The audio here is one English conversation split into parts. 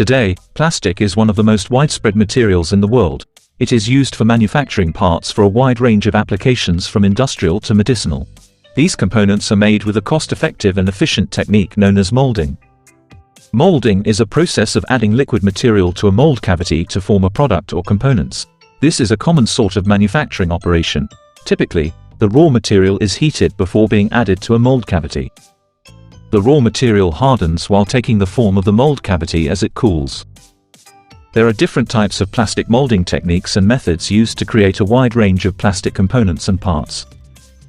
Today, plastic is one of the most widespread materials in the world. It is used for manufacturing parts for a wide range of applications from industrial to medicinal. These components are made with a cost-effective and efficient technique known as molding. Molding is a process of adding liquid material to a mold cavity to form a product or components. This is a common sort of manufacturing operation. Typically, the raw material is heated before being added to a mold cavity. The raw material hardens while taking the form of the mold cavity as it cools. There are different types of plastic molding techniques and methods used to create a wide range of plastic components and parts.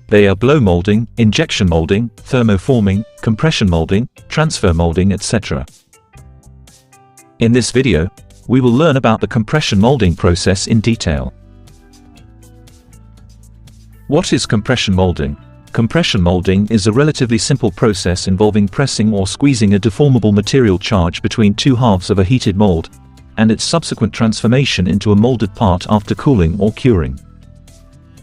They are blow molding, injection molding, thermoforming, compression molding, transfer molding, etc. In this video, we will learn about the compression molding process in detail. What is compression molding? Compression molding is a relatively simple process involving pressing or squeezing a deformable material charge between two halves of a heated mold, and its subsequent transformation into a molded part after cooling or curing.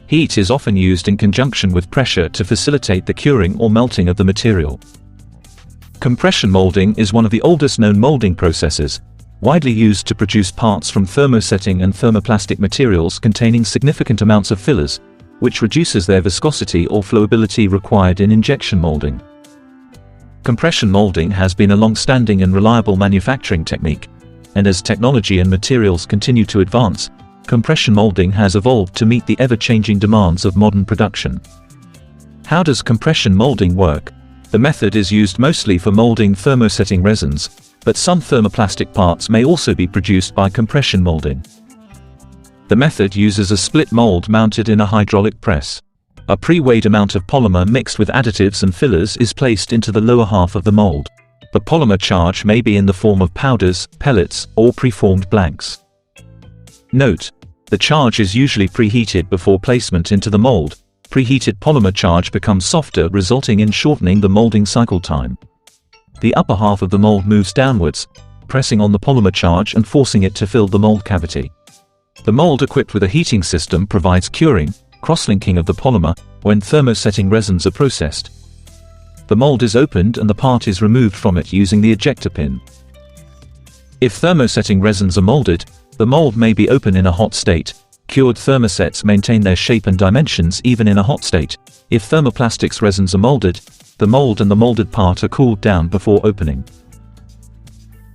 Heat is often used in conjunction with pressure to facilitate the curing or melting of the material. Compression molding is one of the oldest known molding processes, widely used to produce parts from thermosetting and thermoplastic materials containing significant amounts of fillers, which reduces their viscosity or flowability required in injection molding. Compression molding has been a long-standing and reliable manufacturing technique, and as technology and materials continue to advance, compression molding has evolved to meet the ever-changing demands of modern production. How does compression molding work? The method is used mostly for molding thermosetting resins, but some thermoplastic parts may also be produced by compression molding. The method uses a split mold mounted in a hydraulic press. A pre-weighed amount of polymer mixed with additives and fillers is placed into the lower half of the mold. The polymer charge may be in the form of powders, pellets, or preformed blanks. Note: the charge is usually preheated before placement into the mold. Preheated polymer charge becomes softer, resulting in shortening the molding cycle time. The upper half of the mold moves downwards, pressing on the polymer charge and forcing it to fill the mold cavity. The mold equipped with a heating system provides curing, cross-linking of the polymer, when thermosetting resins are processed. The mold is opened and the part is removed from it using the ejector pin. If thermosetting resins are molded, the mold may be open in a hot state. Cured thermosets maintain their shape and dimensions even in a hot state. If thermoplastics resins are molded, the mold and the molded part are cooled down before opening.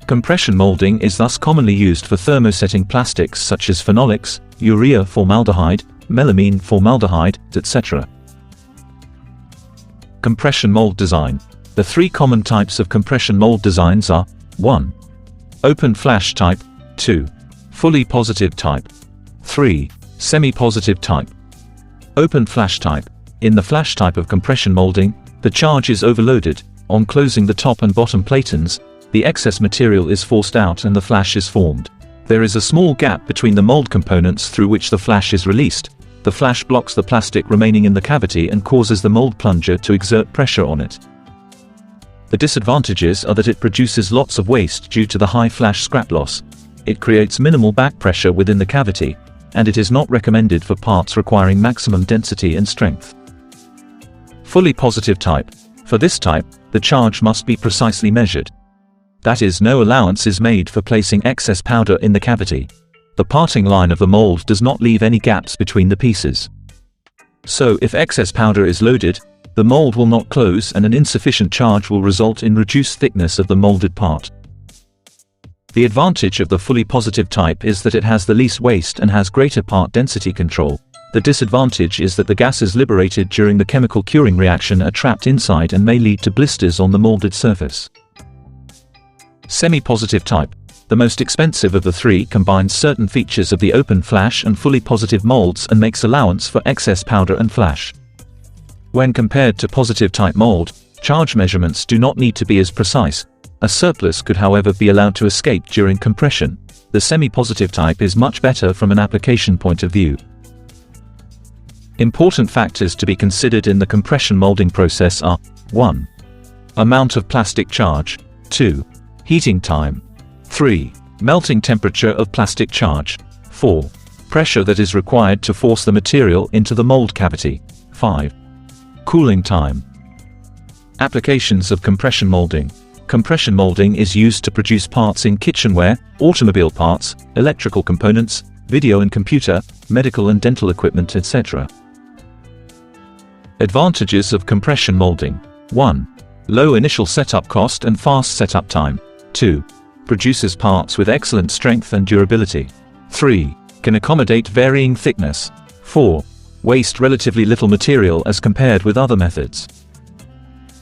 Compression molding is thus commonly used for thermosetting plastics such as phenolics, urea formaldehyde, melamine formaldehyde, etc. Compression mold design. The three common types of compression mold designs are 1. Open flash type, 2. Fully positive type, 3. Semi-positive type. Open flash type. In the flash type of compression molding, the charge is overloaded. On closing the top and bottom platens, the excess material is forced out and the flash is formed. There is a small gap between the mold components through which the flash is released. The flash blocks the plastic remaining in the cavity and causes the mold plunger to exert pressure on it. The disadvantages are that it produces lots of waste due to the high flash scrap loss. It creates minimal back pressure within the cavity, and it is not recommended for parts requiring maximum density and strength. Fully positive type. For this type, the charge must be precisely measured. That is, no allowance is made for placing excess powder in the cavity. The parting line of the mold does not leave any gaps between the pieces. So if excess powder is loaded, the mold will not close and an insufficient charge will result in reduced thickness of the molded part. The advantage of the fully positive type is that it has the least waste and has greater part density control. The disadvantage is that the gases liberated during the chemical curing reaction are trapped inside and may lead to blisters on the molded surface. Semi-positive type. The most expensive of the three combines certain features of the open flash and fully positive molds and makes allowance for excess powder and flash. When compared to positive type mold, charge measurements do not need to be as precise. A surplus could however be allowed to escape during compression. The semi-positive type is much better from an application point of view. Important factors to be considered in the compression molding process are 1. Amount of plastic charge, 2. Heating time, 3. Melting temperature of plastic charge, 4. Pressure that is required to force the material into the mold cavity, 5. Cooling time. Applications of compression molding. Compression molding is used to produce parts in kitchenware, automobile parts, electrical components, video and computer, medical and dental equipment, etc. Advantages of compression molding. 1. Low initial setup cost and fast setup time. 2. Produces parts with excellent strength and durability. 3. Can accommodate varying thickness. 4. Waste relatively little material as compared with other methods.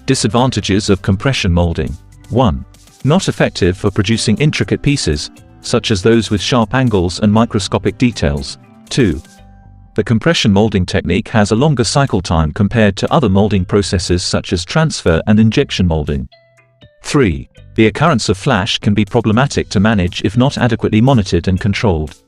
Disadvantages of compression molding. 1. Not effective for producing intricate pieces, such as those with sharp angles and microscopic details. 2. The compression molding technique has a longer cycle time compared to other molding processes such as transfer and injection molding. 3. The occurrence of flash can be problematic to manage if not adequately monitored and controlled.